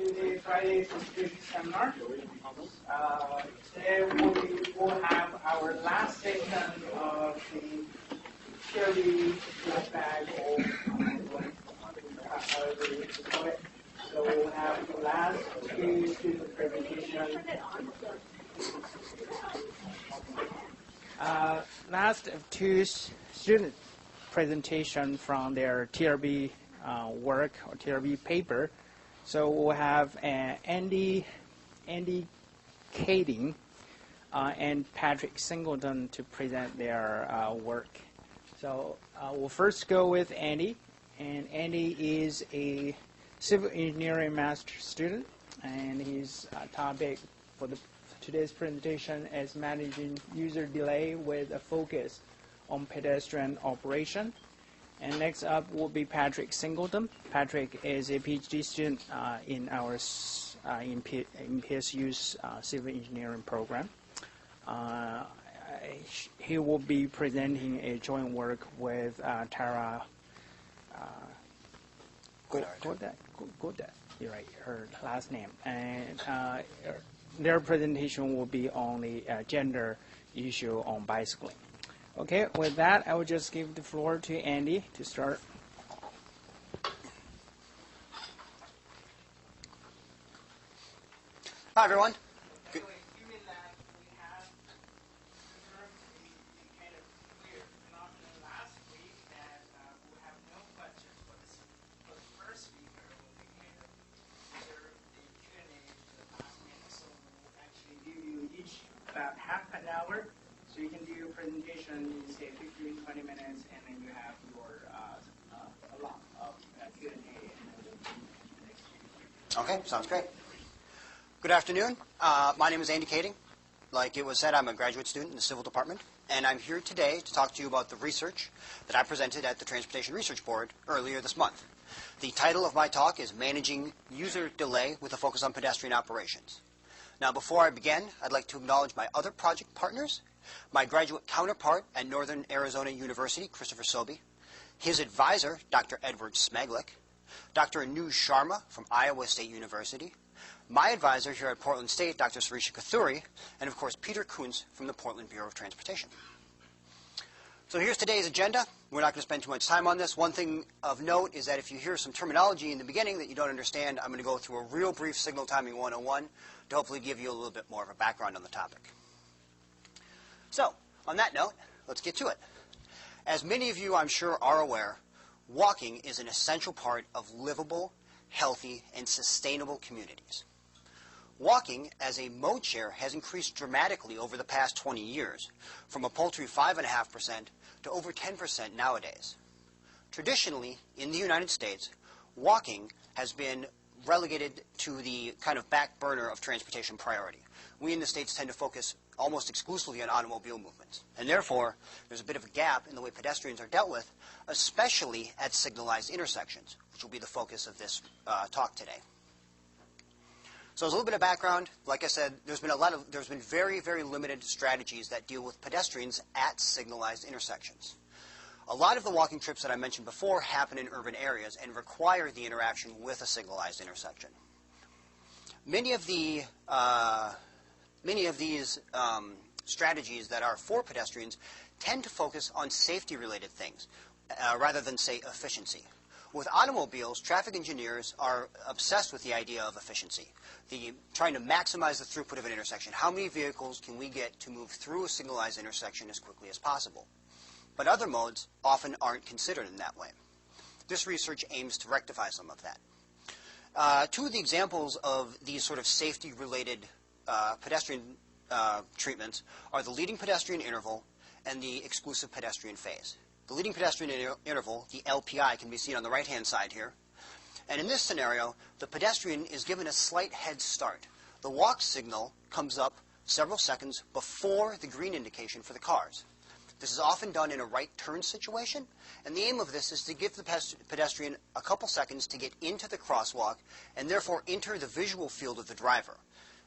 to the Friday Subscription Seminar. Today we will have our last session of the TRB flashback or however you call it. So we'll have the last two student presentations. Last of two student presentation from their TRB work or TRB paper. So we'll have Andy Kading and Patrick Singleton to present their work. So we'll first go with Andy, and Andy is a civil engineering master student, and his topic for today's presentation is managing user delay with a focus on pedestrian operation. And next up will be Patrick Singleton. Patrick is a PhD student in our in PSU's civil engineering program. He will be presenting a joint work with Tara Godet. You're right, her last name. And their presentation will be on the gender issue on bicycling. Okay, with that, I will just give the floor to Andy to start. Hi, everyone. Good. About half an hour, so you can do your presentation in say 15, 20 minutes, and then you have your a lot of Q&A. Okay, sounds great. Good afternoon. My name is Andy Kading. Like it was said, I'm a graduate student in the Civil Department, and I'm here today to talk to you about the research that I presented at the Transportation Research Board earlier this month. The title of my talk is Managing User Delay with a Focus on Pedestrian Operations. Now, before I begin, I'd like to acknowledge my other project partners, my graduate counterpart at Northern Arizona University, Christopher Sobey, his advisor, Dr. Edward Smeglik, Dr. Anuj Sharma from Iowa State University, my advisor here at Portland State, Dr. Sarisha Kathuri, and of course, Peter Kuntz from the Portland Bureau of Transportation. So here's today's agenda. We're not going to spend too much time on this. One thing of note is that if you hear some terminology in the beginning that you don't understand, I'm going to go through a real brief signal timing 101 to hopefully give you a little bit more of a background on the topic. So, on that note, let's get to it. As many of you, I'm sure, are aware, walking is an essential part of livable, healthy, and sustainable communities. Walking as a mode share has increased dramatically over the past 20 years, from a paltry 5.5% to over 10% nowadays. Traditionally, in the United States, walking has been relegated to the kind of back burner of transportation priority. We in the States tend to focus almost exclusively on automobile movements, and therefore there's a bit of a gap in the way pedestrians are dealt with, especially at signalized intersections, which will be the focus of this talk today. So as a little bit of background, like I said, there's been very, very limited strategies that deal with pedestrians at signalized intersections. A lot of the walking trips that I mentioned before happen in urban areas and require the interaction with a signalized intersection. Many of these strategies that are for pedestrians tend to focus on safety-related things rather than, say, efficiency. With automobiles, traffic engineers are obsessed with the idea of efficiency, trying to maximize the throughput of an intersection. How many vehicles can we get to move through a signalized intersection as quickly as possible? But other modes often aren't considered in that way. This research aims to rectify some of that. Two of the examples of these sort of safety-related pedestrian treatments are the leading pedestrian interval and the exclusive pedestrian phase. The leading pedestrian interval, the LPI, can be seen on the right-hand side here. And in this scenario, the pedestrian is given a slight head start. The walk signal comes up several seconds before the green indication for the cars. This is often done in a right turn situation, and the aim of this is to give the pedestrian a couple seconds to get into the crosswalk and therefore enter the visual field of the driver.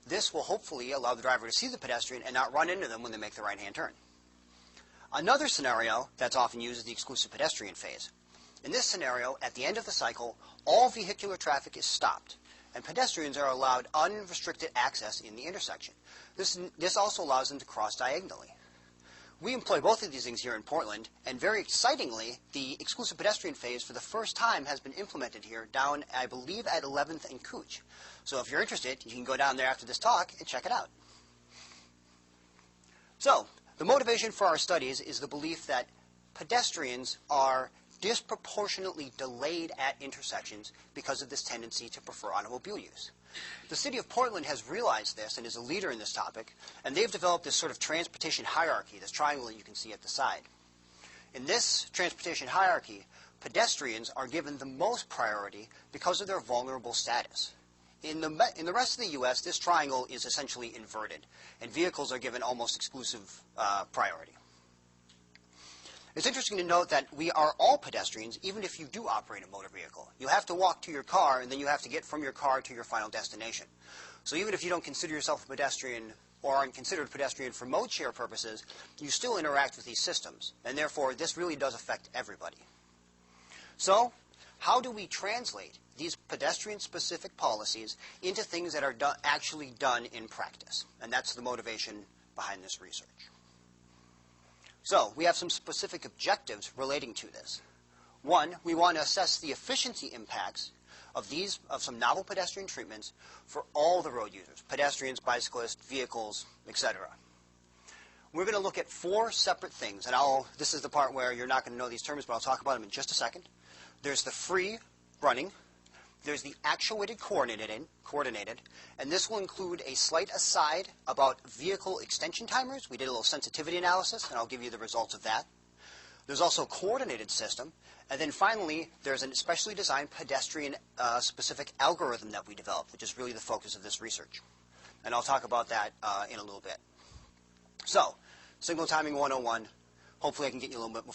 This will hopefully allow the driver to see the pedestrian and not run into them when they make the right-hand turn. Another scenario that's often used is the exclusive pedestrian phase. In this scenario, at the end of the cycle, all vehicular traffic is stopped, and pedestrians are allowed unrestricted access in the intersection. This also allows them to cross diagonally. We employ both of these things here in Portland, and very excitingly, the exclusive pedestrian phase for the first time has been implemented here down, I believe, at 11th and Cooch. So if you're interested, you can go down there after this talk and check it out. So the motivation for our studies is the belief that pedestrians are disproportionately delayed at intersections because of this tendency to prefer automobile use. The city of Portland has realized this and is a leader in this topic, and they've developed this sort of transportation hierarchy, this triangle that you can see at the side. In this transportation hierarchy, pedestrians are given the most priority because of their vulnerable status. In the rest of the U.S., this triangle is essentially inverted, and vehicles are given almost exclusive priority. It's interesting to note that we are all pedestrians, even if you do operate a motor vehicle. You have to walk to your car, and then you have to get from your car to your final destination. So even if you don't consider yourself a pedestrian or aren't considered a pedestrian for mode share purposes, you still interact with these systems, and therefore this really does affect everybody. So how do we translate these pedestrian-specific policies into things that are actually done in practice? And that's the motivation behind this research. So we have some specific objectives relating to this. One, we want to assess the efficiency impacts of some novel pedestrian treatments for all the road users, pedestrians, bicyclists, vehicles, etc. We're going to look at 4 separate things, and this is the part where you're not going to know these terms, but I'll talk about them in just a second. There's the free running, there's the actuated coordinated, and this will include a slight aside about vehicle extension timers. We did a little sensitivity analysis, and I'll give you the results of that. There's also a coordinated system, and then finally, there's an specially designed pedestrian-specific algorithm that we developed, which is really the focus of this research. And I'll talk about that in a little bit. So, signal timing 101. Hopefully I can get you a little bit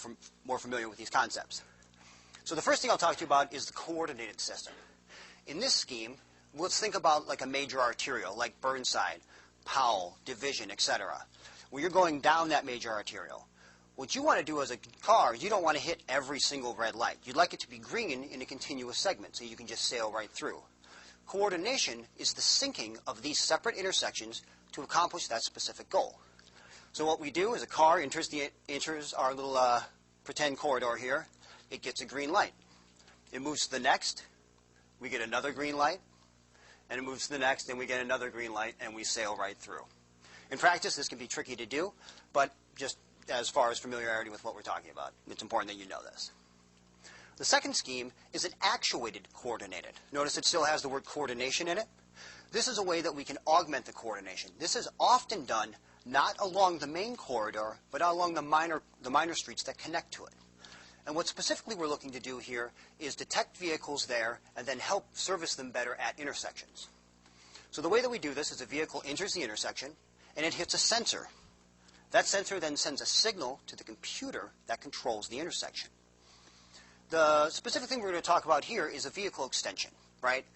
more familiar with these concepts. So the first thing I'll talk to you about is the coordinated system. In this scheme, let's think about like a major arterial, like Burnside, Powell, Division, etc., where you're going down that major arterial. What you want to do as a car is you don't want to hit every single red light. You'd like it to be green in a continuous segment so you can just sail right through. Coordination is the syncing of these separate intersections to accomplish that specific goal. So what we do is a car enters our little pretend corridor here. It gets a green light. It moves to the next. We get another green light. And it moves to the next, and we get another green light, and we sail right through. In practice, this can be tricky to do, but just as far as familiarity with what we're talking about, it's important that you know this. The second scheme is an actuated coordinated. Notice it still has the word coordination in it. This is a way that we can augment the coordination. This is often done not along the main corridor, but along the minor streets that connect to it. And what specifically we're looking to do here is detect vehicles there and then help service them better at intersections. So the way that we do this is a vehicle enters the intersection and it hits a sensor. That sensor then sends a signal to the computer that controls the intersection. The specific thing we're going to talk about here is a vehicle extension, right?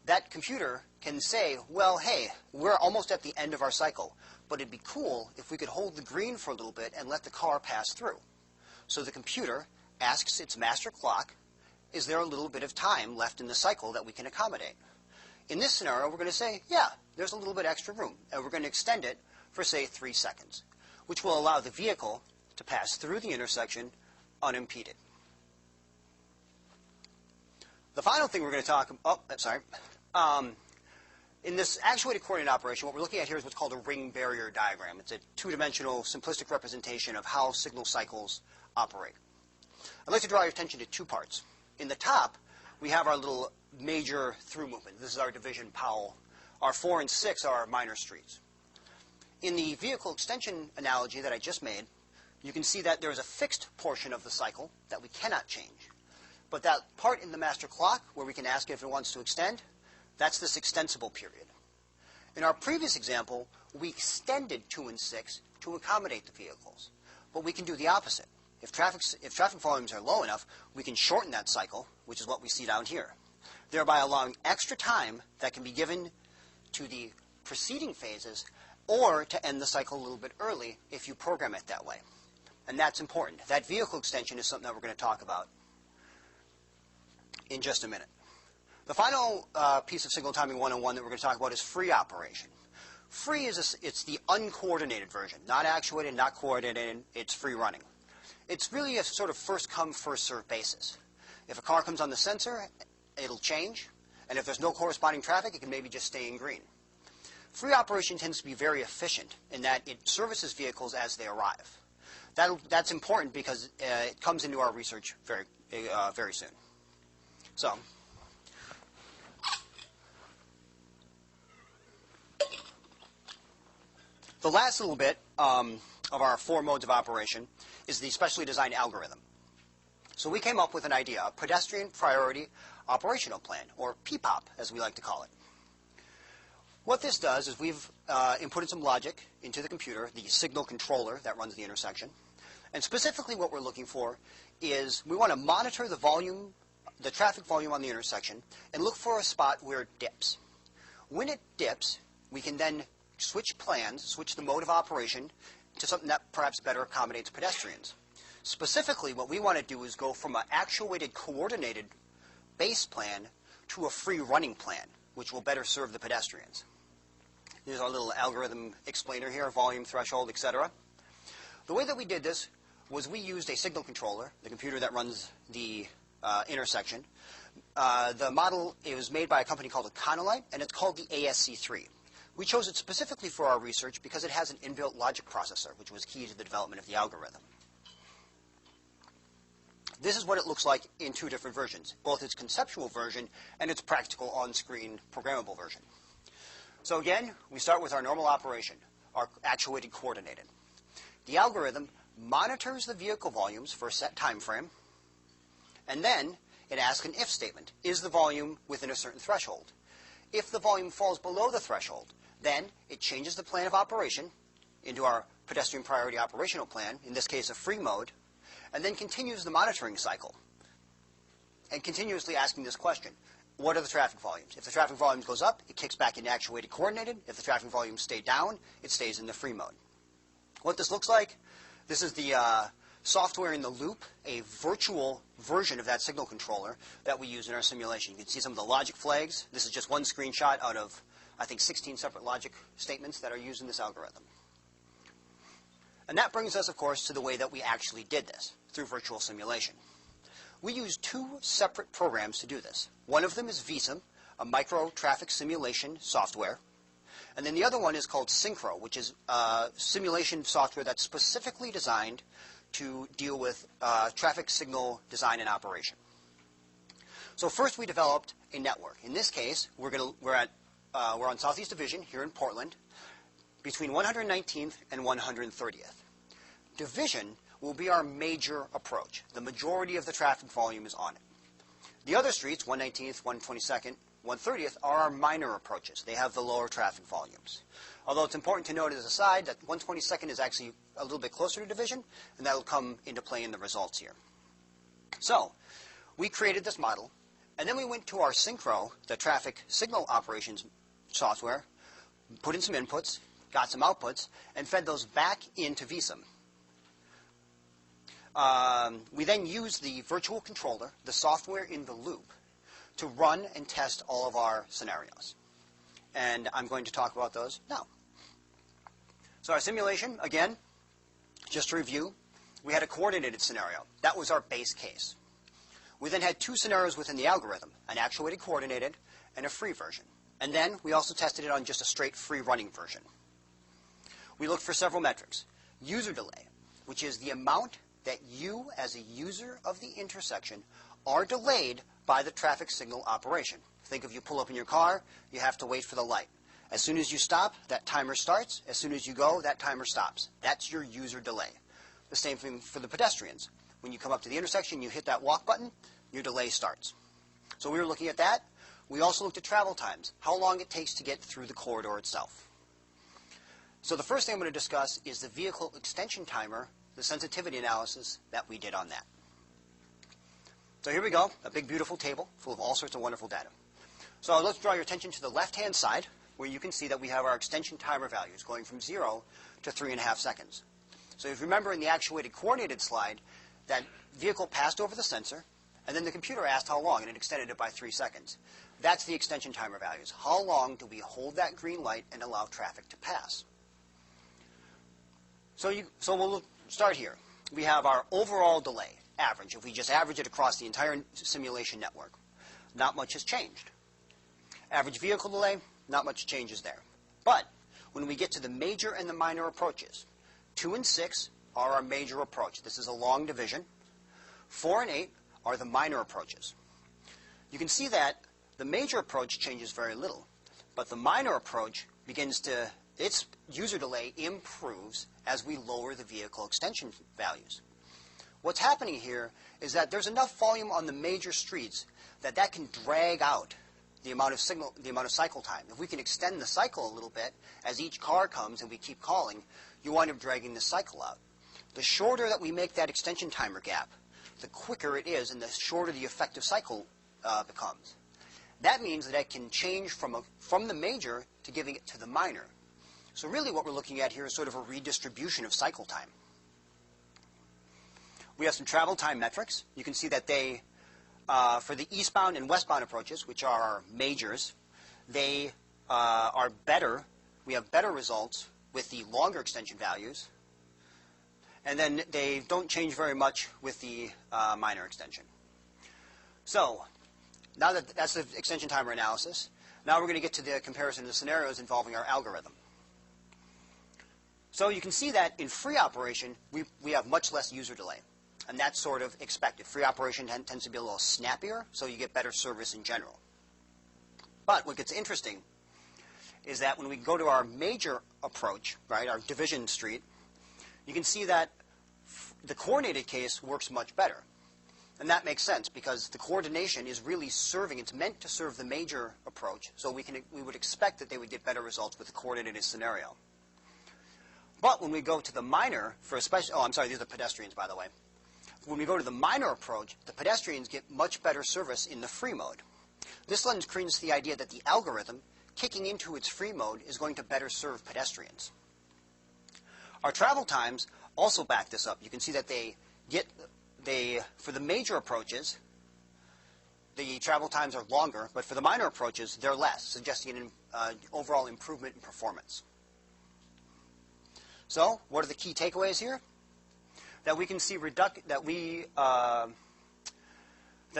That computer can say, well, hey, we're almost at the end of our cycle, but it'd be cool if we could hold the green for a little bit and let the car pass through. So the computer asks its master clock, is there a little bit of time left in the cycle that we can accommodate? In this scenario, we're going to say, yeah, there's a little bit extra room, and we're going to extend it for, say, 3 seconds, which will allow the vehicle to pass through the intersection unimpeded. The final thing we're going to talk about, in this actuated coordinate operation, what we're looking at here is what's called a ring barrier diagram. It's a 2-dimensional simplistic representation of how signal cycles operate. I'd like to draw your attention to 2 parts. In the top, we have our little major through movement. This is our Division Powell. Our 4 and 6 are our minor streets. In the vehicle extension analogy that I just made, you can see that there is a fixed portion of the cycle that we cannot change. But that part in the master clock, where we can ask it if it wants to extend, that's this extensible period. In our previous example, we extended 2 and 6 to accommodate the vehicles. But we can do the opposite. If traffic volumes are low enough, we can shorten that cycle, which is what we see down here, thereby allowing extra time that can be given to the preceding phases or to end the cycle a little bit early if you program it that way. And that's important. That vehicle extension is something that we're going to talk about in just a minute. The final piece of signal timing 101 that we're going to talk about is free operation. Free is it's the uncoordinated version, not actuated, not coordinated. It's free running. It's really a sort of first come, first served basis. If a car comes on the sensor, it'll change, and if there's no corresponding traffic, it can maybe just stay in green. Free operation tends to be very efficient in that it services vehicles as they arrive. That's important because it comes into our research very soon. So, the last little bit of our 4 modes of operation is the specially designed algorithm. So we came up with an idea, a pedestrian priority operational plan, or PPOP as we like to call it. What this does is we've inputted some logic into the computer, the signal controller that runs the intersection. And specifically what we're looking for is we want to monitor the volume, the traffic volume on the intersection, and look for a spot where it dips. When it dips, we can then switch plans, switch the mode of operation to something that perhaps better accommodates pedestrians. Specifically, what we want to do is go from an actuated, coordinated base plan to a free running plan, which will better serve the pedestrians. Here's our little algorithm explainer here, volume, threshold, etc. The way that we did this was we used a signal controller, the computer that runs the intersection. The model, it was made by a company called Econolite, and it's called the ASC3. We chose it specifically for our research because it has an inbuilt logic processor, which was key to the development of the algorithm. This is what it looks like in 2 different versions, both its conceptual version and its practical on-screen programmable version. So again, we start with our normal operation, our actuated coordinated. The algorithm monitors the vehicle volumes for a set time frame, and then it asks an if statement. Is the volume within a certain threshold? If the volume falls below the threshold, then it changes the plan of operation into our pedestrian priority operational plan, in this case a free mode, and then continues the monitoring cycle and continuously asking this question. What are the traffic volumes? If the traffic volume goes up, it kicks back into actuated coordinated. If the traffic volumes stay down, it stays in the free mode. What this looks like, this is the software in the loop, a virtual version of that signal controller that we use in our simulation. You can see some of the logic flags. This is just one screenshot out of, I think, 16 separate logic statements that are used in this algorithm. And that brings us, of course, to the way that we actually did this, through virtual simulation. We use 2 separate programs to do this. One of them is VSIM, a micro traffic simulation software. And then the other one is called Synchro, which is simulation software that's specifically designed to deal with traffic signal design and operation. So first we developed a network. In this case, we're on Southeast Division here in Portland, between 119th and 130th. Division will be our major approach. The majority of the traffic volume is on it. The other streets, 119th, 122nd, 130th, are our minor approaches. They have the lower traffic volumes. Although it's important to note as a side that 122nd is actually a little bit closer to Division, and that will come into play in the results here. So, we created this model, and then we went to our Synchro, the traffic signal operations software, put in some inputs, got some outputs, and fed those back into VSIM. We then used the virtual controller, the software in the loop, to run and test all of our scenarios. And I'm going to talk about those now. So our simulation, again, just to review, we had a coordinated scenario. That was our base case. We then had 2 scenarios within the algorithm, an actuated coordinated and a free version. And then we also tested it on just a straight free running version. We looked for several metrics. User delay, which is the amount that you, as a user of the intersection, are delayed by the traffic signal operation. Think if you pull up in your car, you have to wait for the light. As soon as you stop, that timer starts. As soon as you go, that timer stops. That's your user delay. The same thing for the pedestrians. When you come up to the intersection, you hit that walk button, your delay starts. So we were looking at that. We also looked at travel times, how long it takes to get through the corridor itself. So the first thing I'm going to discuss is the vehicle extension timer, the sensitivity analysis that we did on that. So here we go, a big beautiful table full of all sorts of wonderful data. So let's draw your attention to the left-hand side, where you can see that we have our extension timer values going from 0 to 3.5 seconds. So if you remember in the actuated coordinated slide, that vehicle passed over the sensor, And then the computer asked how long, and it extended it by 3 seconds. That's the extension timer values. How long do we hold that green light and allow traffic to pass? So we'll start here. We have our overall delay, average. If we just average it across the entire simulation network, not much has changed. Average vehicle delay, not much changes there. But when we get to the major and the minor approaches, 2 and 6 are our major approach. This is a long division. 4 and 8 are the minor approaches. You can see that the major approach changes very little, but the minor approach its user delay improves as we lower the vehicle extension values. What's happening here is that there's enough volume on the major streets that can drag out the amount of cycle time. If we can extend the cycle a little bit as each car comes and we keep calling, you wind up dragging the cycle out. The shorter that we make that extension timer gap, the quicker it is and the shorter the effective cycle becomes. That means that it can change from the major to giving it to the minor. So really what we're looking at here is sort of a redistribution of cycle time. We have some travel time metrics. You can see that they, for the eastbound and westbound approaches, which are our majors, they are better. We have better results with the longer extension values. And then they don't change very much with the minor extension. So now that's the extension timer analysis. Now we're going to get to the comparison of the scenarios involving our algorithm. So you can see that in free operation, we have much less user delay. And that's sort of expected. Free operation tends to be a little snappier, so you get better service in general. But what gets interesting is that when we go to our major approach, right, our division street, you can see that the coordinated case works much better. And that makes sense because the coordination is really it's meant to serve the major approach, so we would expect that they would get better results with the coordinated scenario. But when we go to the minor, these are pedestrians, by the way. When we go to the minor approach, the pedestrians get much better service in the free mode. This lends credence to the idea that the algorithm, kicking into its free mode, is going to better serve pedestrians. Our travel times also back this up. You can see that for the major approaches, the travel times are longer, but for the minor approaches, they're less, suggesting an overall improvement in performance. So, what are the key takeaways here? That we can see that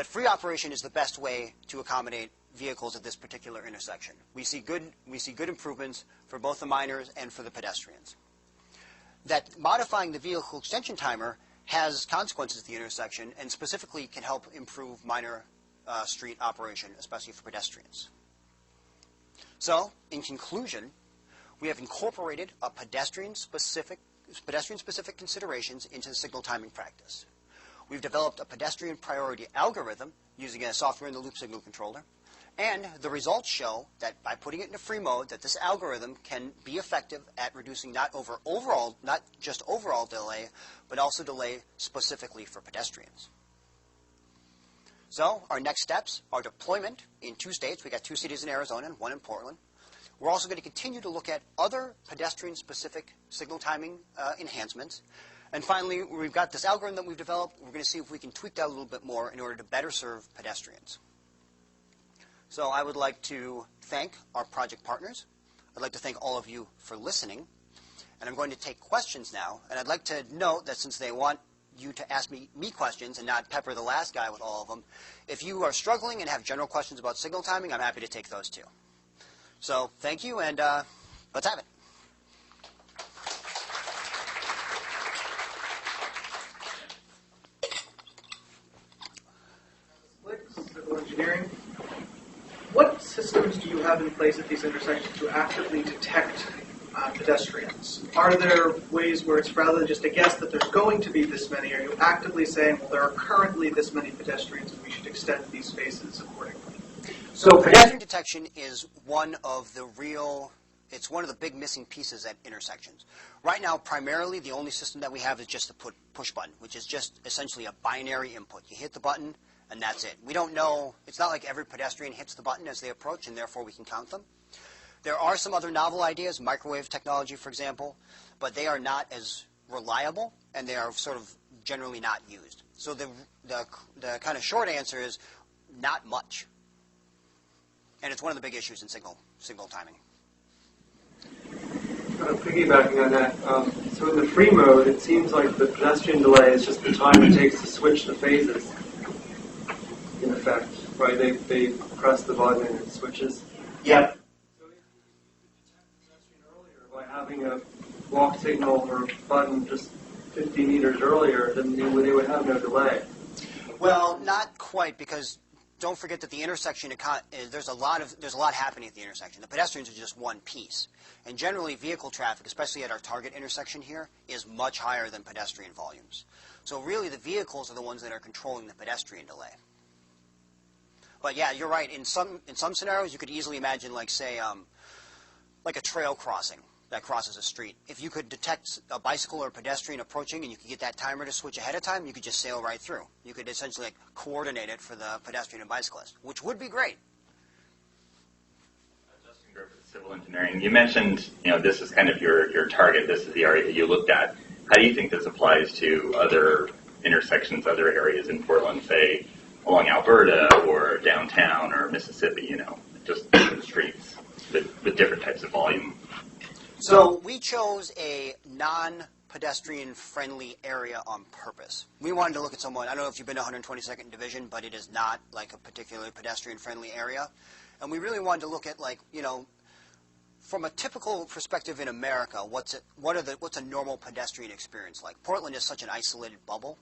free operation is the best way to accommodate vehicles at this particular intersection. We see good improvements for both the minors and for the pedestrians. That modifying the vehicle extension timer has consequences at the intersection and specifically can help improve minor street operation, especially for pedestrians. So, in conclusion, we have incorporated a pedestrian-specific considerations into the signal timing practice. We've developed a pedestrian priority algorithm using a software-in-the-loop signal controller, and the results show that by putting it into free mode, that this algorithm can be effective at reducing not just overall delay, but also delay specifically for pedestrians. So our next steps are deployment in 2 states. We got 2 cities in Arizona and 1 in Portland. We're also going to continue to look at other pedestrian-specific signal timing enhancements. And finally, we've got this algorithm that we've developed. We're going to see if we can tweak that a little bit more in order to better serve pedestrians. So I would like to thank our project partners. I'd like to thank all of you for listening. And I'm going to take questions now. And I'd like to note that since they want you to ask me questions and not pepper the last guy with all of them, if you are struggling and have general questions about signal timing, I'm happy to take those too. So thank you, and let's have it. Civil engineering. What systems do you have in place at these intersections to actively detect pedestrians? Are there ways where it's rather than just a guess that there's going to be this many, are you actively saying, well, there are currently this many pedestrians and we should extend these spaces accordingly? So pedestrian detection is one of the big missing pieces at intersections. Right now, primarily, the only system that we have is just the push button, which is just essentially a binary input. You hit the button, and that's it. We don't know. It's not like every pedestrian hits the button as they approach, and therefore we can count them. There are some other novel ideas, microwave technology, for example, but they are not as reliable, and they are sort of generally not used. So the kind of short answer is not much. And it's one of the big issues in signal timing. Piggybacking on that, so in the free mode, it seems like the pedestrian delay is just the time it takes to switch the phases, in effect, right? They press the button and it switches. Yep. So if you detect the pedestrian earlier by having a walk signal or button just 50 meters earlier, then they would have no delay. Well, not quite, because don't forget that the intersection, there's a lot happening at the intersection. The pedestrians are just one piece. And generally, vehicle traffic, especially at our target intersection here, is much higher than pedestrian volumes. So really, the vehicles are the ones that are controlling the pedestrian delay. But yeah, you're right. In some scenarios, you could easily imagine, like, say, like a trail crossing that crosses a street. If you could detect a bicycle or a pedestrian approaching and you could get that timer to switch ahead of time, you could just sail right through. You could essentially coordinate it for the pedestrian and bicyclist, which would be great. Justin Griffith, civil engineering. You mentioned, this is kind of your target. This is the area that you looked at. How do you think this applies to other intersections, other areas in Portland, say along Alberta or downtown or Mississippi? Just different streets with different types of volume. So we chose a non-pedestrian-friendly area on purpose. We wanted to look at someone, I don't know if you've been to 122nd Division, but it is not like a particularly pedestrian-friendly area. And we really wanted to look at, from a typical perspective in America, what's a normal pedestrian experience like? Portland is such an isolated bubble.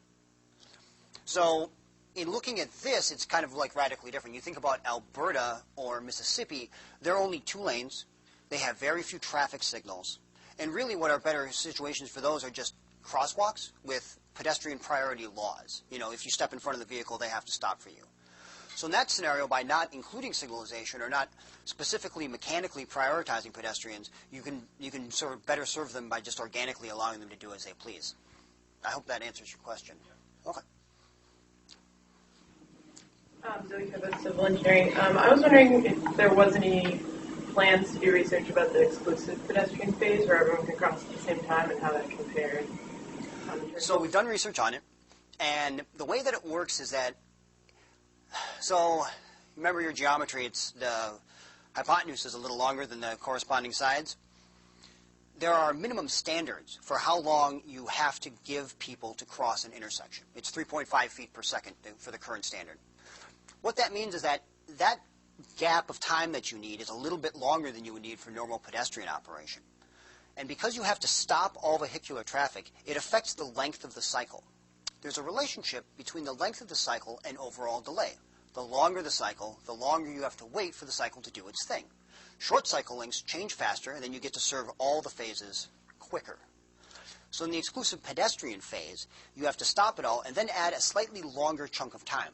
So in looking at this, it's kind of like radically different. You think about Alberta or Mississippi, there are only 2 lanes. They have very few traffic signals. And really what are better situations for those are just crosswalks with pedestrian priority laws. If you step in front of the vehicle, they have to stop for you. So in that scenario, by not including signalization or not specifically mechanically prioritizing pedestrians, you can sort of better serve them by just organically allowing them to do as they please. I hope that answers your question. Okay. Zoe Kibitz, civil engineering. I was wondering if there was any plans to do research about the exclusive pedestrian phase where everyone can cross at the same time and how that compared. So we've done research on it, and the way that it works is that, so remember your geometry, it's the hypotenuse is a little longer than the corresponding sides. There are minimum standards for how long you have to give people to cross an intersection. It's 3.5 feet per second for the current standard. What that means is that gap of time that you need is a little bit longer than you would need for normal pedestrian operation. And because you have to stop all vehicular traffic, it affects the length of the cycle. There's a relationship between the length of the cycle and overall delay. The longer the cycle, the longer you have to wait for the cycle to do its thing. Short cycle lengths change faster, and then you get to serve all the phases quicker. So in the exclusive pedestrian phase, you have to stop it all and then add a slightly longer chunk of time.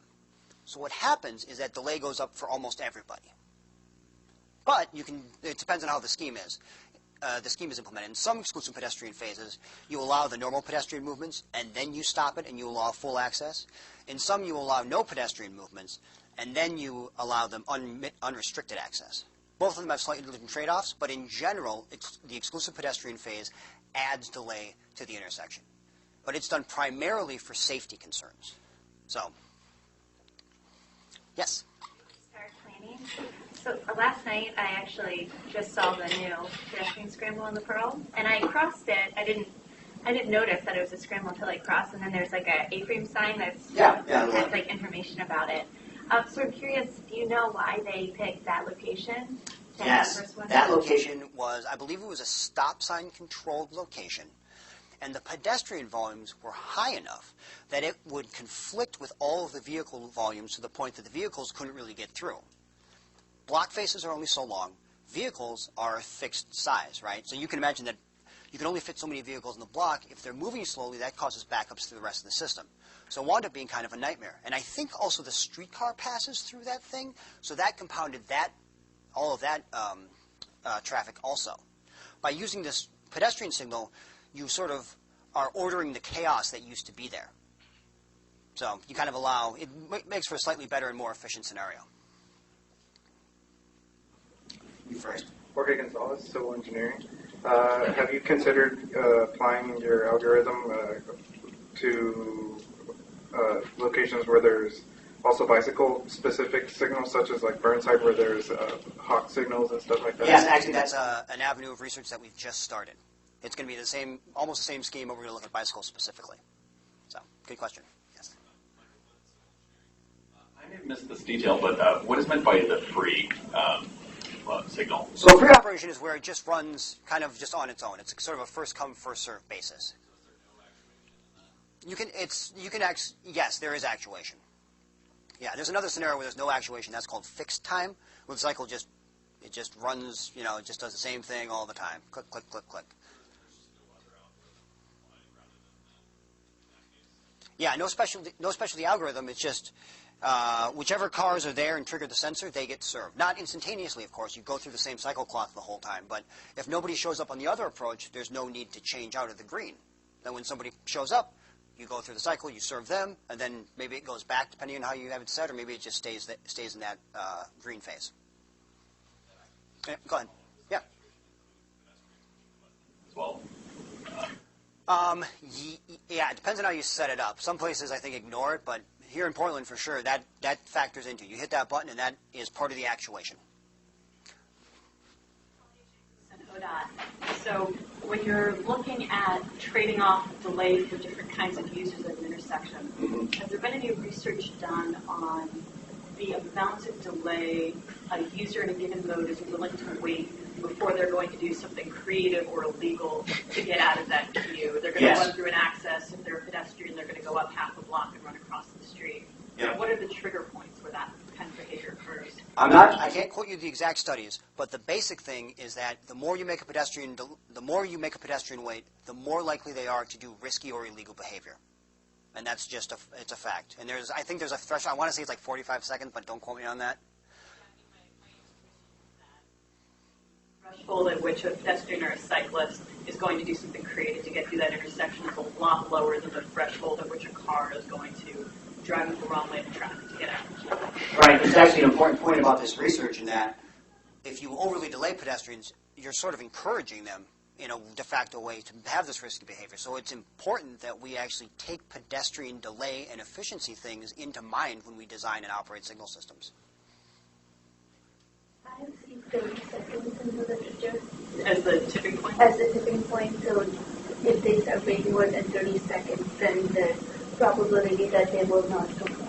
So what happens is that delay goes up for almost everybody. But it depends on how the scheme is. The scheme is implemented. In some exclusive pedestrian phases, you allow the normal pedestrian movements, and then you stop it and you allow full access. In some, you allow no pedestrian movements, and then you allow them unrestricted access. Both of them have slightly different trade-offs, but in general, the exclusive pedestrian phase adds delay to the intersection. But it's done primarily for safety concerns. So, yes? Start planning. So last night, I actually just saw the new pedestrian scramble on the Pearl, and I crossed it. I didn't notice that it was a scramble until I crossed, and then there's like a A-frame sign that's has like information about it. So I'm curious, do you know why they picked that location? Yes, that location was, I believe it was a stop sign controlled location, and the pedestrian volumes were high enough that it would conflict with all of the vehicle volumes to the point that the vehicles couldn't really get through. Block faces are only so long. Vehicles are a fixed size, right? So you can imagine that you can only fit so many vehicles in the block. If they're moving slowly, that causes backups to the rest of the system. So it wound up being kind of a nightmare. And I think also the streetcar passes through that thing, so that compounded all of that traffic also. By using this pedestrian signal, you sort of are ordering the chaos that used to be there. So you kind of allow, it makes for a slightly better and more efficient scenario. You first. Jorge Gonzalez, civil engineering. Have you considered applying your algorithm to locations where there's also bicycle-specific signals, such as like Burnside, where there's hawk signals and stuff like that? Yes, actually, that's an avenue of research that we've just started. It's going to be the same, almost the same scheme, but we're going to look at bicycles specifically. So, good question. Yes. I may have missed this detail, but what is meant by the free signal? So, free operation is where it just runs kind of just on its own. It's sort of a first come, first served basis. Yes, there is actuation. Yeah, there's another scenario where there's no actuation. That's called fixed time, where the cycle just runs, it just does the same thing all the time. Click, click, click, click. Yeah, no specialty algorithm. It's just whichever cars are there and trigger the sensor, they get served. Not instantaneously, of course. You go through the same cycle clock the whole time. But if nobody shows up on the other approach, there's no need to change out of the green. Then when somebody shows up, you go through the cycle, you serve them, and then maybe it goes back depending on how you have it set, or maybe it just stays in that green phase. Yeah, go ahead. Yeah. As well. Yeah, it depends on how you set it up. Some places I think ignore it, but here in Portland for sure that factors into it. You hit that button, and that is part of the actuation. So when you're looking at trading off delay for different kinds of users at an intersection, has there been any research done on the amount of delay a user in a given mode is willing to wait before they're going to do something creative or illegal to get out of that queue? They're going to run through an access. If they're a pedestrian, they're going to go up half a block and run across the street. Yep. What are the trigger points where that kind of behavior occurs? I can't quote you the exact studies, but the basic thing is that the more you make a pedestrian wait, the more likely they are to do risky or illegal behavior. And that's just it's a fact. And I think there's a threshold. I want to say it's like 45 seconds, but don't quote me on that. Threshold at which a pedestrian or a cyclist is going to do something creative to get through that intersection is a lot lower than the threshold at which a car is going to drive the wrong lane of traffic to get out. Right. There's actually an important point about this research in that if you overly delay pedestrians, you're sort of encouraging them in a de facto way to have this risky behavior. So it's important that we actually take pedestrian delay and efficiency things into mind when we design and operate signal systems. I have seen 30 seconds in the literature. As the tipping point? As the tipping point. So if they start waiting more than 30 seconds, then the probability that they will not comply.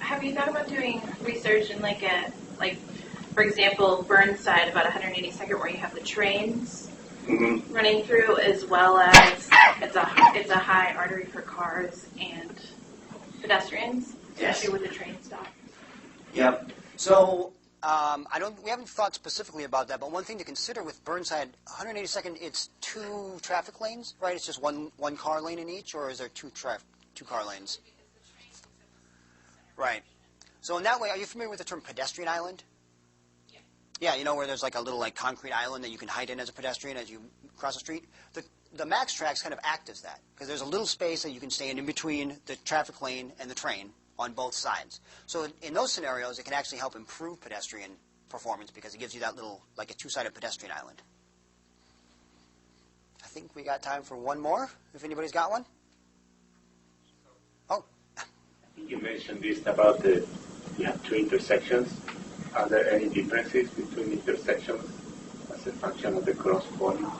Have you thought about doing research in for example, Burnside, about 182nd, where you have the trains running through, as well as it's a high artery for cars and pedestrians, especially with the train stop. Yep. So we haven't thought specifically about that, but one thing to consider with Burnside, 182nd, it's 2 traffic lanes, right? It's just one car lane in each, or is there two car lanes? Right. So in that way, are you familiar with the term pedestrian island? Yeah, where there's like a little concrete island that you can hide in as a pedestrian as you cross the street. The max tracks kind of act as that, because there's a little space that you can stay in between the traffic lane and the train on both sides. So in those scenarios, it can actually help improve pedestrian performance because it gives you that little, like a 2-sided pedestrian island. I think we got time for one more, if anybody's got one. Oh. I think you mentioned this about you have 2 intersections. Are there any differences between intersections as a function of the cross volume?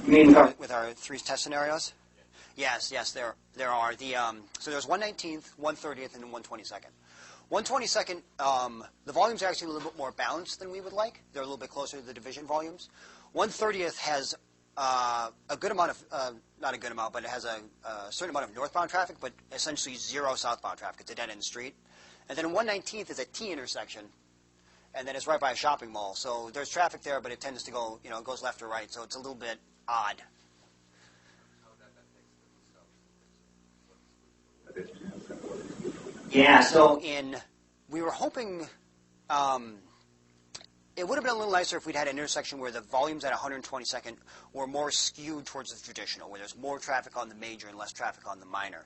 You mean with our 3 test scenarios? Yes, there are. So there's 1/19th, 1/30th, and then 1/22nd. 1/22nd, the volumes are actually a little bit more balanced than we would like. They're a little bit closer to the division volumes. 1/30th has a good amount of, not a good amount, but it has a certain amount of northbound traffic, but essentially 0 southbound traffic. It's a dead-end street. And then 1/19th is a T intersection, and then it's right by a shopping mall. So there's traffic there, but it tends to go, it goes left or right, so it's a little bit odd. Yeah, so we were hoping it would have been a little nicer if we'd had an intersection where the volumes at 122nd were more skewed towards the traditional, where there's more traffic on the major and less traffic on the minor.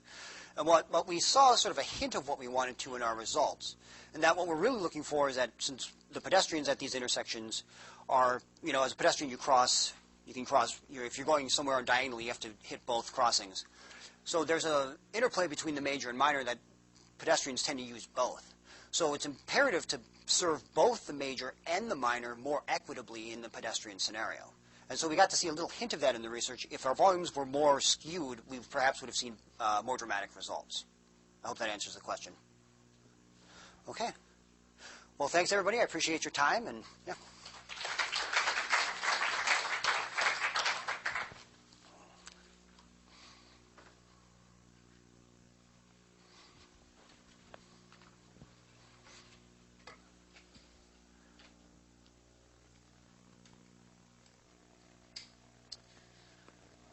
And what we saw sort of a hint of what we wanted to in our results. And that what we're really looking for is that since the pedestrians at these intersections are, as a pedestrian you cross, You can cross, if you're going somewhere diagonally, you have to hit both crossings. So there's an interplay between the major and minor that pedestrians tend to use both. So it's imperative to serve both the major and the minor more equitably in the pedestrian scenario. And so we got to see a little hint of that in the research. If our volumes were more skewed, we perhaps would have seen more dramatic results. I hope that answers the question. Okay. Well, thanks, everybody. I appreciate your time. And yeah.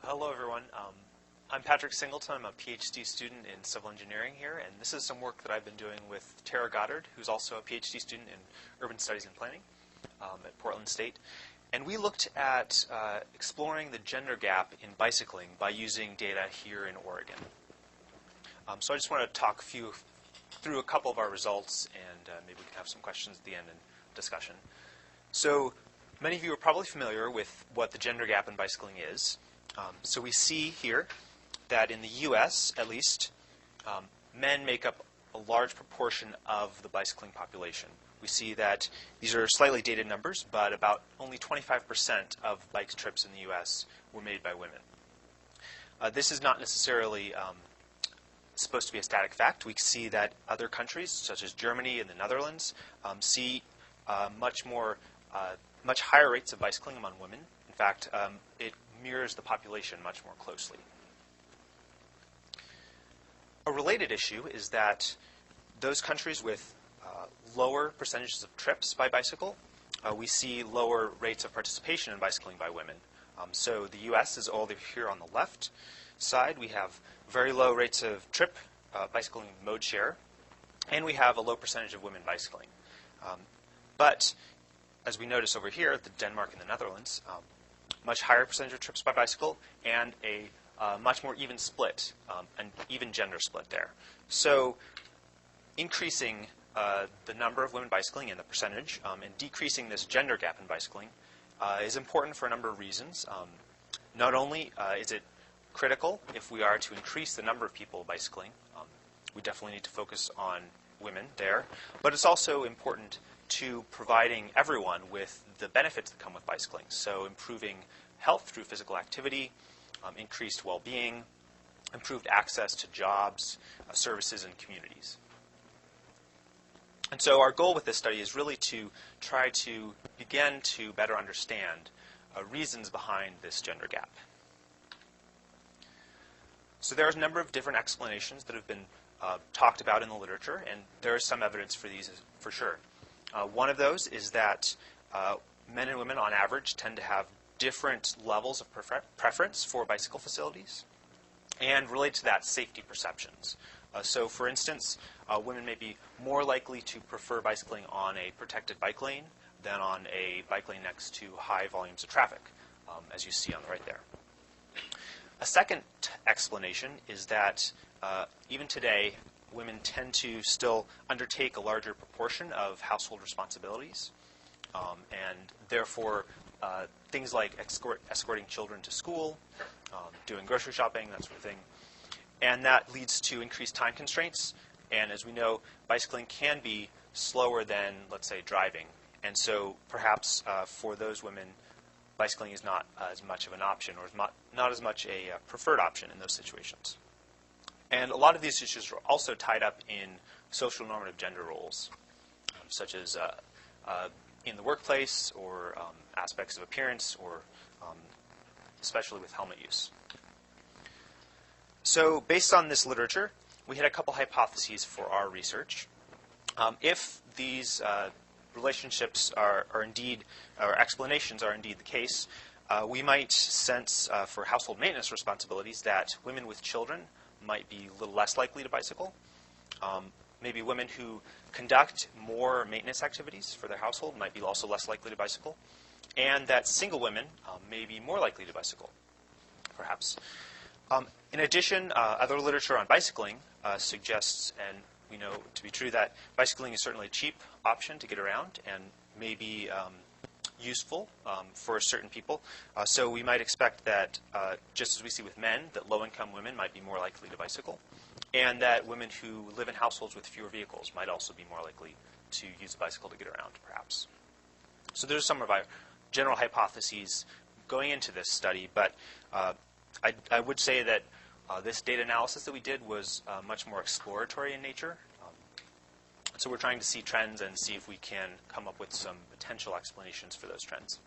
Hello, everyone. I'm Patrick Singleton. I'm a PhD student in civil engineering here, and this is some work that I've been doing with Tara Goddard, who's also a PhD student in urban studies and planning at Portland State. And we looked at exploring the gender gap in bicycling by using data here in Oregon. So I just want to talk through a couple of our results, and maybe we can have some questions at the end and discussion. So many of you are probably familiar with what the gender gap in bicycling is. So we see here that in the U.S., at least, men make up a large proportion of the bicycling population. We see that these are slightly dated numbers, but about only 25% of bike trips in the U.S. were made by women. This is not necessarily supposed to be a static fact. We see that other countries, such as Germany and the Netherlands, see much higher rates of bicycling among women. In fact, it mirrors the population much more closely. A related issue is that those countries with lower percentages of trips by bicycle, we see lower rates of participation in bicycling by women. So the U.S. is all here on the left side. We have very low rates of bicycling mode share, and we have a low percentage of women bicycling. But as we notice over here, Denmark and the Netherlands, much higher percentage of trips by bicycle, and a much more even split, an even gender split there. So increasing the number of women bicycling and the percentage, and decreasing this gender gap in bicycling is important for a number of reasons. Not only is it critical if we are to increase the number of people bicycling, we definitely need to focus on women there, but it's also important to providing everyone with the benefits that come with bicycling. So improving health through physical activity, increased well-being, improved access to jobs, services, and communities. And so our goal with this study is really to try to begin to better understand reasons behind this gender gap. So there's a number of different explanations that have been talked about in the literature, and there is some evidence for these for sure. One of those is that men and women on average tend to have different levels of preference for bicycle facilities, and related to that, safety perceptions. So for instance, women may be more likely to prefer bicycling on a protected bike lane than on a bike lane next to high volumes of traffic, as you see on the right there. A second explanation is that even today, women tend to still undertake a larger proportion of household responsibilities, and therefore things like escorting children to school, doing grocery shopping, that sort of thing. And that leads to increased time constraints. And as we know, bicycling can be slower than, let's say, driving. And so perhaps for those women, bicycling is not as much of an option, or is not as much a preferred option in those situations. And a lot of these issues are also tied up in social normative gender roles, such as in the workplace, or aspects of appearance, or especially with helmet use. So based on this literature, we had a couple hypotheses for our research. If these relationships are indeed, or explanations are indeed the case, we might sense for household maintenance responsibilities that women with children might be a little less likely to bicycle. Maybe women who conduct more maintenance activities for their household might be also less likely to bicycle. And that single women may be more likely to bicycle, perhaps. In addition, other literature on bicycling suggests, and we know to be true, that bicycling is certainly a cheap option to get around, and maybe useful for certain people. So we might expect that, just as we see with men, that low-income women might be more likely to bicycle, and that women who live in households with fewer vehicles might also be more likely to use a bicycle to get around, perhaps. So there's some of our general hypotheses going into this study, but I would say that this data analysis that we did was much more exploratory in nature. So we're trying to see trends and see if we can come up with some potential explanations for those trends.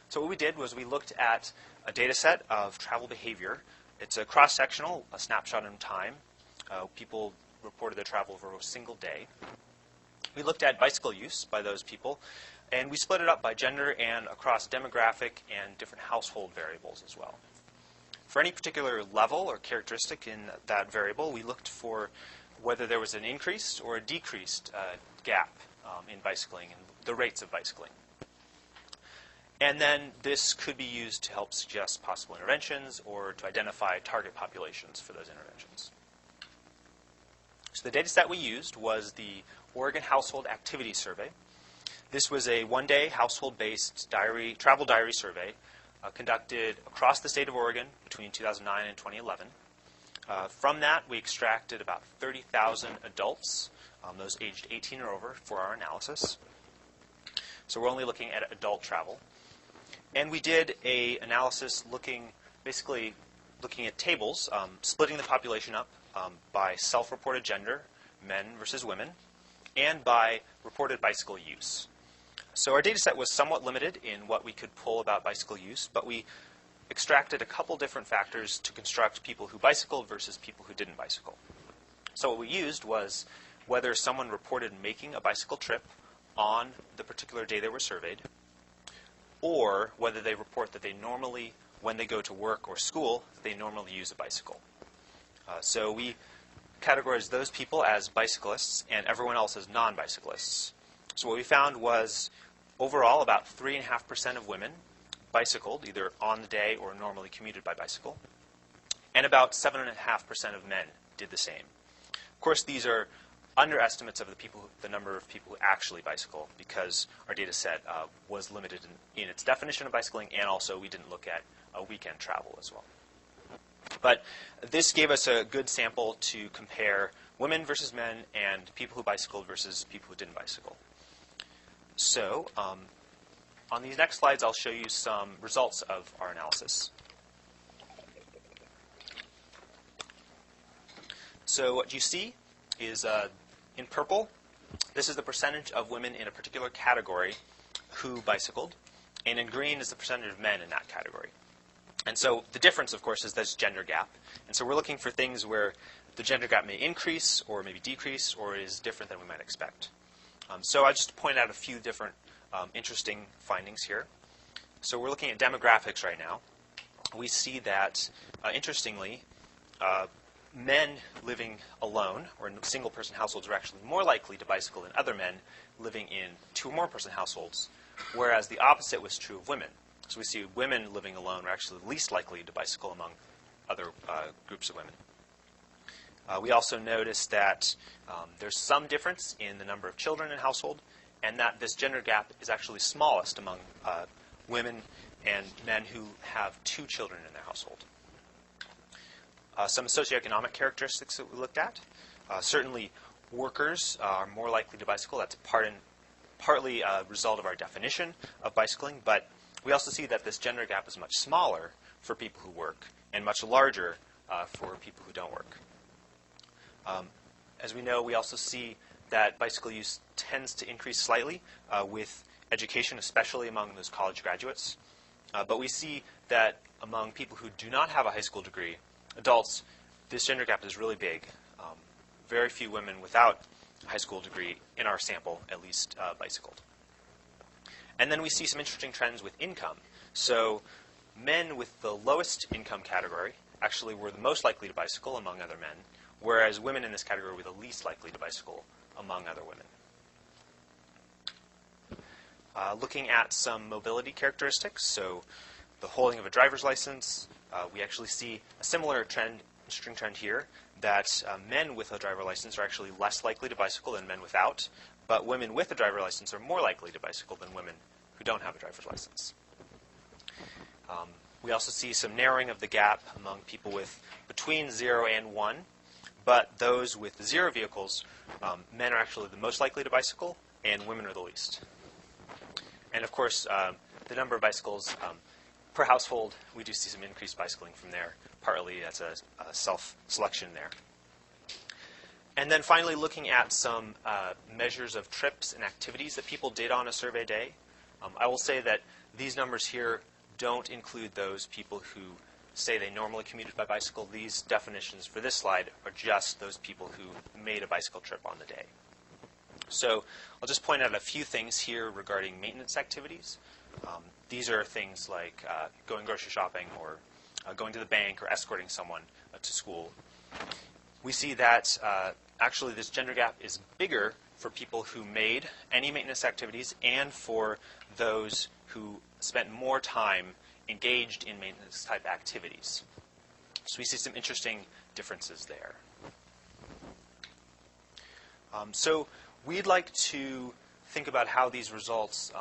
So what we did was we looked at a data set of travel behavior. It's a cross-sectional, a snapshot in time. People reported their travel over a single day. We looked at bicycle use by those people, and we split it up by gender and across demographic and different household variables as well. For any particular level or characteristic in that variable, we looked for whether there was an increased or a decreased gap in bicycling and the rates of bicycling. And then this could be used to help suggest possible interventions or to identify target populations for those interventions. So the data set we used was the Oregon Household Activity Survey. This was a one-day household-based travel diary survey conducted across the state of Oregon between 2009 and 2011. From that, we extracted about 30,000 adults, those aged 18 or over, for our analysis. So we're only looking at adult travel. And we did an analysis basically looking at tables, splitting the population up by self-reported gender, men versus women, and by reported bicycle use. So our data set was somewhat limited in what we could pull about bicycle use, but we extracted a couple different factors to construct people who bicycled versus people who didn't bicycle. So what we used was whether someone reported making a bicycle trip on the particular day they were surveyed, or whether they report that they normally, when they go to work or school, they normally use a bicycle. So we categorized those people as bicyclists and everyone else as non-bicyclists. So what we found was overall about 3.5% of women bicycled, either on the day or normally commuted by bicycle. And about 7.5% of men did the same. Of course, these are underestimates of the number of people who actually bicycle, because our data set was limited in its definition of bicycling, and also we didn't look at weekend travel as well. But this gave us a good sample to compare women versus men and people who bicycled versus people who didn't bicycle. So on these next slides, I'll show you some results of our analysis. So what you see is in purple, this is the percentage of women in a particular category who bicycled, and in green is the percentage of men in that category. And so the difference, of course, is this gender gap. And so we're looking for things where the gender gap may increase or maybe decrease or is different than we might expect. So I just point out a few different interesting findings here. So we're looking at demographics right now. We see that, interestingly, men living alone or in single-person households are actually more likely to bicycle than other men living in two or more person households, whereas the opposite was true of women. So we see women living alone are actually least likely to bicycle among other groups of women. We also noticed that there's some difference in the number of children in a household, and that this gender gap is actually smallest among women and men who have 2 children in their household. Some socioeconomic characteristics that we looked at. Certainly, workers are more likely to bicycle. That's partly a result of our definition of bicycling, but we also see that this gender gap is much smaller for people who work and much larger for people who don't work. As we know, we also see that bicycle use tends to increase slightly with education, especially among those college graduates. But we see that among people who do not have a high school degree, adults, this gender gap is really big. Very few women without a high school degree in our sample, at least, bicycled. And then we see some interesting trends with income. So men with the lowest income category actually were the most likely to bicycle among other men, whereas women in this category were the least likely to bicycle among other women. Looking at some mobility characteristics, so the holding of a driver's license, we actually see a similar trend, interesting trend here, that men with a driver's license are actually less likely to bicycle than men without, but women with a driver's license are more likely to bicycle than women who don't have a driver's license. We also see some narrowing of the gap among people with between 0 and 1, but those with 0 vehicles, men are actually the most likely to bicycle, and women are the least. And of course, the number of bicycles per household, we do see some increased bicycling from there, partly as a self-selection there. And then finally, looking at some measures of trips and activities that people did on a survey day. I will say that these numbers here don't include those people who say they normally commuted by bicycle. These definitions for this slide are just those people who made a bicycle trip on the day. So I'll just point out a few things here regarding maintenance activities. These are things like going grocery shopping or going to the bank or escorting someone to school. We see that actually this gender gap is bigger for people who made any maintenance activities and for those who spent more time engaged in maintenance type activities. So we see some interesting differences there. So we'd like to think about how these results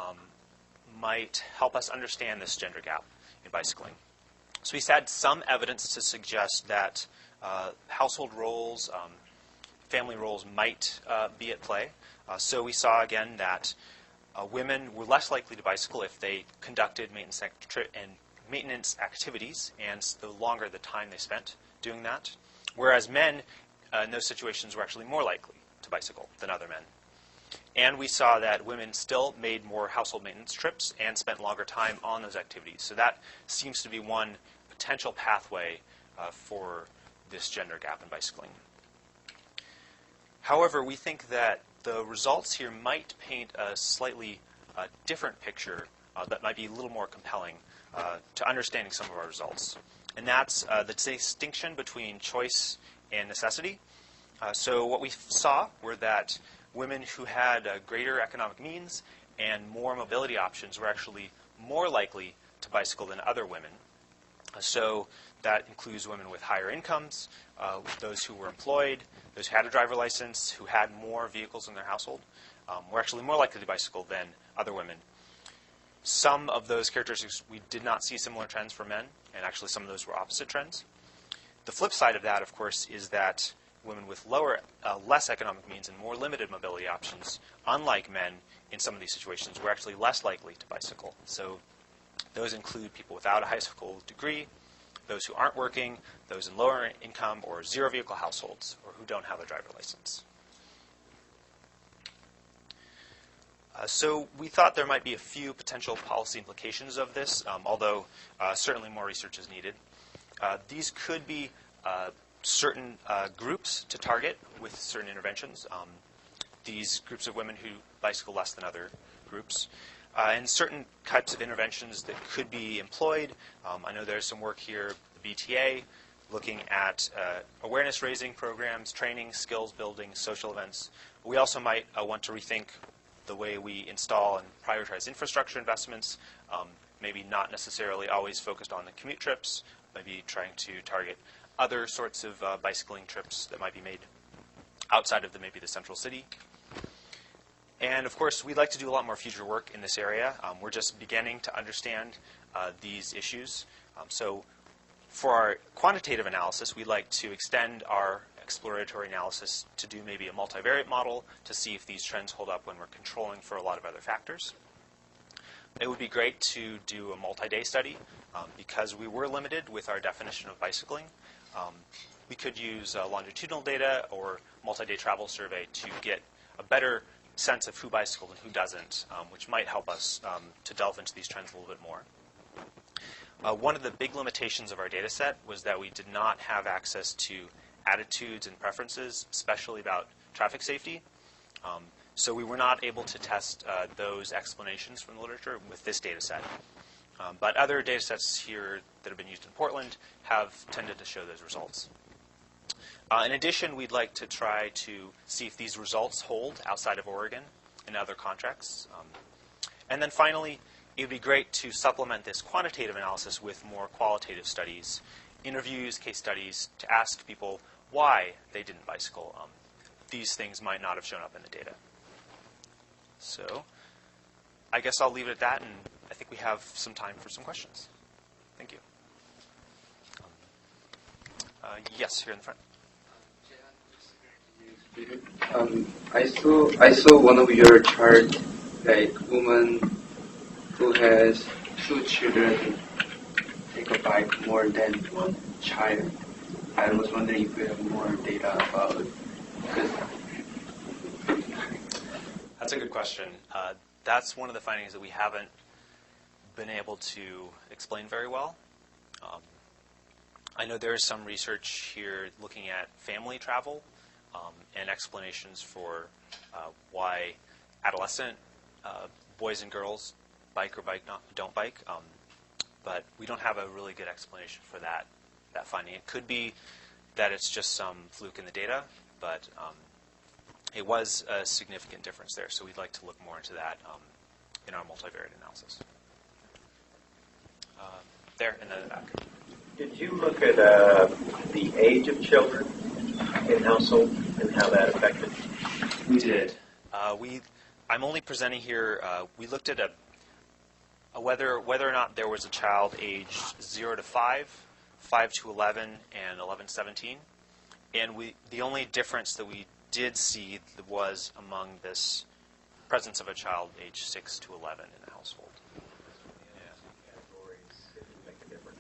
might help us understand this gender gap in bicycling. So we've had some evidence to suggest that household roles, family roles might be at play. So we saw again that women were less likely to bicycle if they conducted maintenance activities, and the longer the time they spent doing that. Whereas men, in those situations, were actually more likely to bicycle than other men. And we saw that women still made more household maintenance trips and spent longer time on those activities. So that seems to be one potential pathway for this gender gap in bicycling. However, we think that the results here might paint a slightly different picture that might be a little more compelling to understanding some of our results. And that's the distinction between choice and necessity. So what we saw were that women who had greater economic means and more mobility options were actually more likely to bicycle than other women. So that includes women with higher incomes, those who were employed, those who had a driver license, who had more vehicles in their household, were actually more likely to bicycle than other women. Some of those characteristics, we did not see similar trends for men, and actually some of those were opposite trends. The flip side of that, of course, is that women with less economic means and more limited mobility options, unlike men in some of these situations, were actually less likely to bicycle. So those include people without a high school degree, those who aren't working, those in lower income or zero vehicle households, or who don't have a driver license. So we thought there might be a few potential policy implications of this, although certainly more research is needed. These could be certain groups to target with certain interventions. These groups of women who bicycle less than other groups. And certain types of interventions that could be employed. I know there's some work here, the BTA, looking at awareness-raising programs, training, skills building, social events. We also might want to rethink the way we install and prioritize infrastructure investments, maybe not necessarily always focused on the commute trips, maybe trying to target other sorts of bicycling trips that might be made outside of maybe the central city. And of course, we'd like to do a lot more future work in this area. We're just beginning to understand these issues. So for our quantitative analysis, we'd like to extend our exploratory analysis to do maybe a multivariate model to see if these trends hold up when we're controlling for a lot of other factors. It would be great to do a multi-day study because we were limited with our definition of bicycling. We could use longitudinal data or multi-day travel survey to get a better sense of who bicycled and who doesn't, which might help us to delve into these trends a little bit more. One of the big limitations of our data set was that we did not have access to attitudes and preferences, especially about traffic safety. So we were not able to test those explanations from the literature with this data set. But other data sets here that have been used in Portland have tended to show those results. In addition, we'd like to try to see if these results hold outside of Oregon in other contracts. And then finally, it would be great to supplement this quantitative analysis with more qualitative studies, interviews, case studies, to ask people why they didn't bicycle. These things might not have shown up in the data. So I guess I'll leave it at that, and I think we have some time for some questions. Thank you. Yes, here in the front. I saw one of your chart, like woman who has 2 children take a bike more than 1 child. I was wondering if you have more data about this. That's a good question. That's one of the findings that we haven't been able to explain very well. I know there is some research here looking at family travel and explanations for why adolescent boys and girls bike or don't bike, but we don't have a really good explanation for that finding. It could be that it's just some fluke in the data, but it was a significant difference there, so we'd like to look more into that in our multivariate analysis. There in the back. Did you look at the age of children in household and how that affected? We did. I'm only presenting here. We looked at whether or not there was a child aged 0 to 5, 5 to 11, and 11 to 17, and the only difference that we did see was among this presence of a child aged 6 to 11 in the household.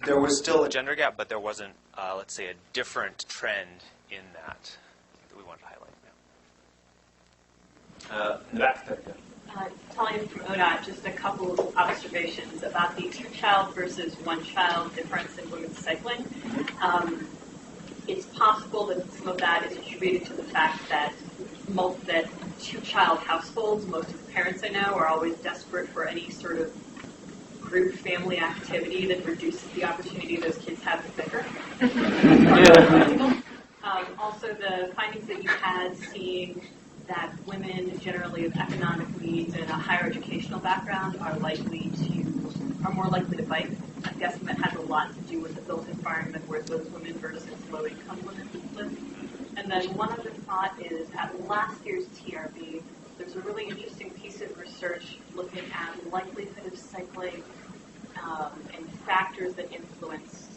There was still a gender gap, but there wasn't, let's say, a different trend in that we wanted to highlight. In the back there. Talia from ODOT, just a couple of observations about the 2-child versus 1-child difference in women's cycling. It's possible that some of that is attributed to the fact that 2-child households, most of the parents I know, are always desperate for any sort of group family activity that reduces the opportunity those kids have to bicker. Also, the findings that you had seeing that women generally with economic needs and a higher educational background are more likely to bike. I'm guessing that has a lot to do with the built environment where those women versus low-income women live. And then one other thought is at last year's TRB, there's a really interesting piece of research looking at likelihood of cycling and factors that influence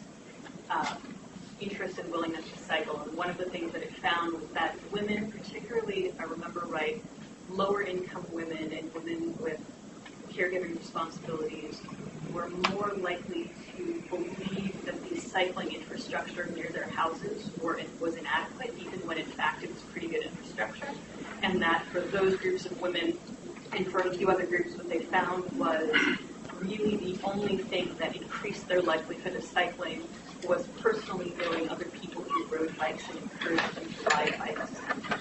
interest and willingness to cycle. And one of the things that it found was that women, particularly, if I remember right, lower income women and women with caregiving responsibilities were more likely to believe that the cycling infrastructure near their houses was inadequate, even when in fact it was pretty good infrastructure. And that for those groups of women and for a few other groups, what they found was really the only thing that increased their likelihood of cycling was personally knowing other people who rode bikes and encouraged them to ride bikes.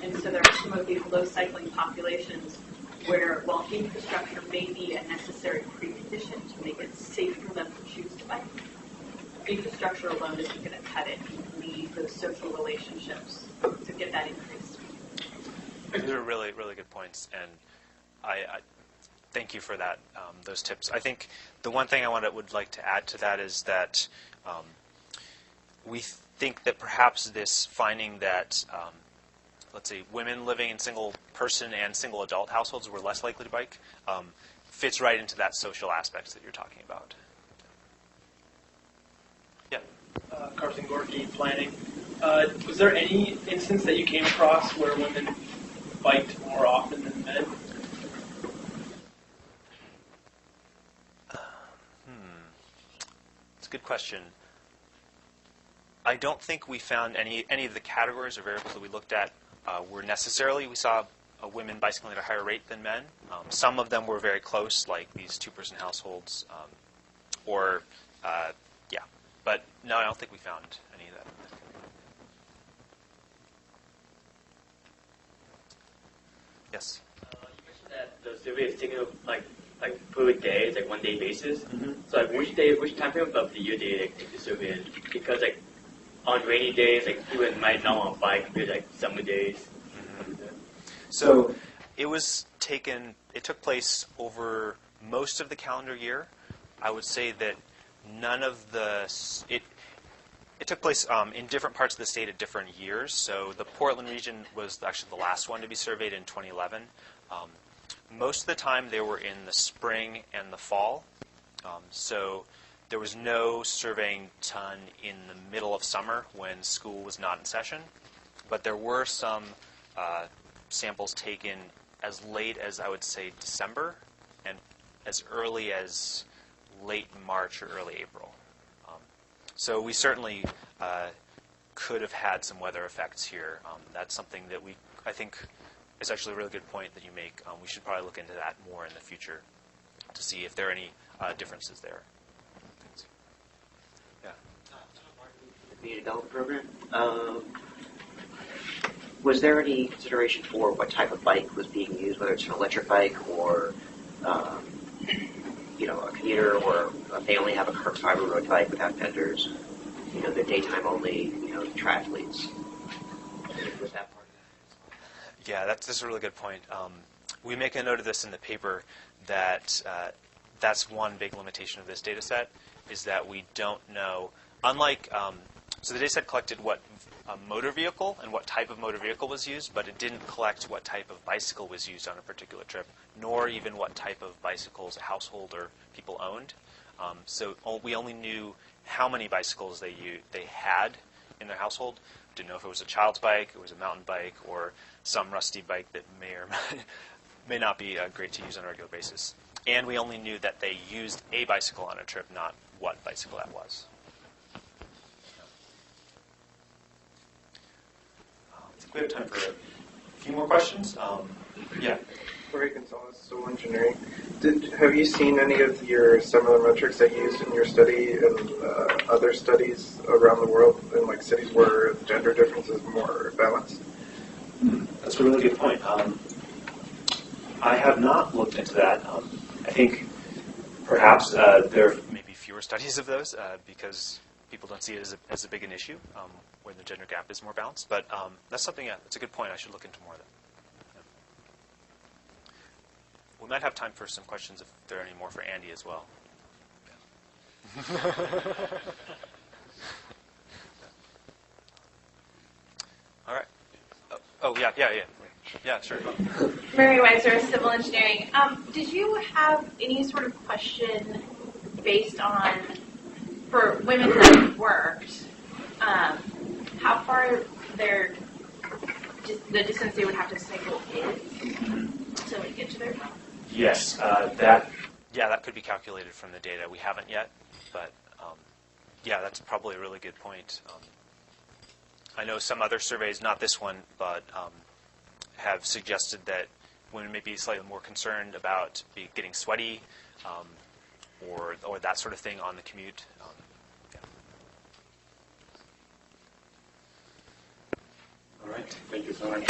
And so there are some of these low cycling populations where, while infrastructure may be a necessary precondition to make it safe for them to choose to bike, infrastructure alone isn't going to cut it. You need those social relationships to get that increase. Those are really, really good points, and I thank you for that. Those tips. I think the one thing I would like to add to that is that we think that perhaps this finding that let's say women living in single person and single adult households were less likely to bike fits right into that social aspects that you're talking about. Yeah. Carson Gorky, planning. Was there any instance that you came across where women biked more often than men? It's a good question. I don't think we found any of the categories or variables that we looked at were necessarily, we saw women bicycling at a higher rate than men. Some of them were very close, like these 2-person households, yeah. But no, I don't think we found any of that. Yes? You mentioned that the survey is taken like per day, like 1 day basis. Mm-hmm. So which time frame of the year do you take the survey in? Because like on rainy days, like people might not want to bike compared to like summer days. Mm-hmm. So it took place over most of the calendar year. I would say that none of it took place in different parts of the state at different years. So the Portland region was actually the last one to be surveyed in 2011. Most of the time they were in the spring and the fall. So there was no surveying done in the middle of summer when school was not in session. But there were some samples taken as late as, I would say, December and as early as late March or early April. So we certainly could have had some weather effects here. That's something that I think is actually a really good point that you make. We should probably look into that more in the future to see if there are any differences there. Yeah. Community development program. Was there any consideration for what type of bike was being used, whether it's an electric bike or a commuter, or if they only have a carbon fiber road bike without fenders, the daytime only, triathletes? Was that part of that? Yeah, that's a really good point. We make a note of this in the paper that that's one big limitation of this data set, is that we don't know, unlike, so the data set collected what motor vehicle and what type of motor vehicle was used, but it didn't collect what type of bicycle was used on a particular trip, nor even what type of bicycles a household or people owned. So we only knew how many bicycles they had in their household. Didn't know if it was a child's bike, it was a mountain bike, or some rusty bike that may or may not be great to use on a regular basis. And we only knew that they used a bicycle on a trip, not what bicycle that was. I think we have time for a few more questions. Yeah. Jorge Gonzalez, Civil Engineering. Have you seen any of your similar metrics that you used in your study and other studies around the world in like cities where gender difference is more balanced? That's a really good point. I have not looked into that. I think perhaps there may be fewer studies of those because people don't see it as a big an issue where the gender gap is more balanced. But that's something, that's a good point. I should look into more of that. We might have time for some questions if there are any more for Andy as well. All right. Oh, yeah. Yeah, sure. Mary Weiser, Civil Engineering. Did you have any sort of question based on, for women that worked, how far the distance they would have to cycle is to get to their job? Yes, that could be calculated from the data. We haven't yet, but that's probably a really good point. I know some other surveys, not this one, but have suggested that women may be slightly more concerned about getting sweaty or that sort of thing on the commute. All right. Thank you so much.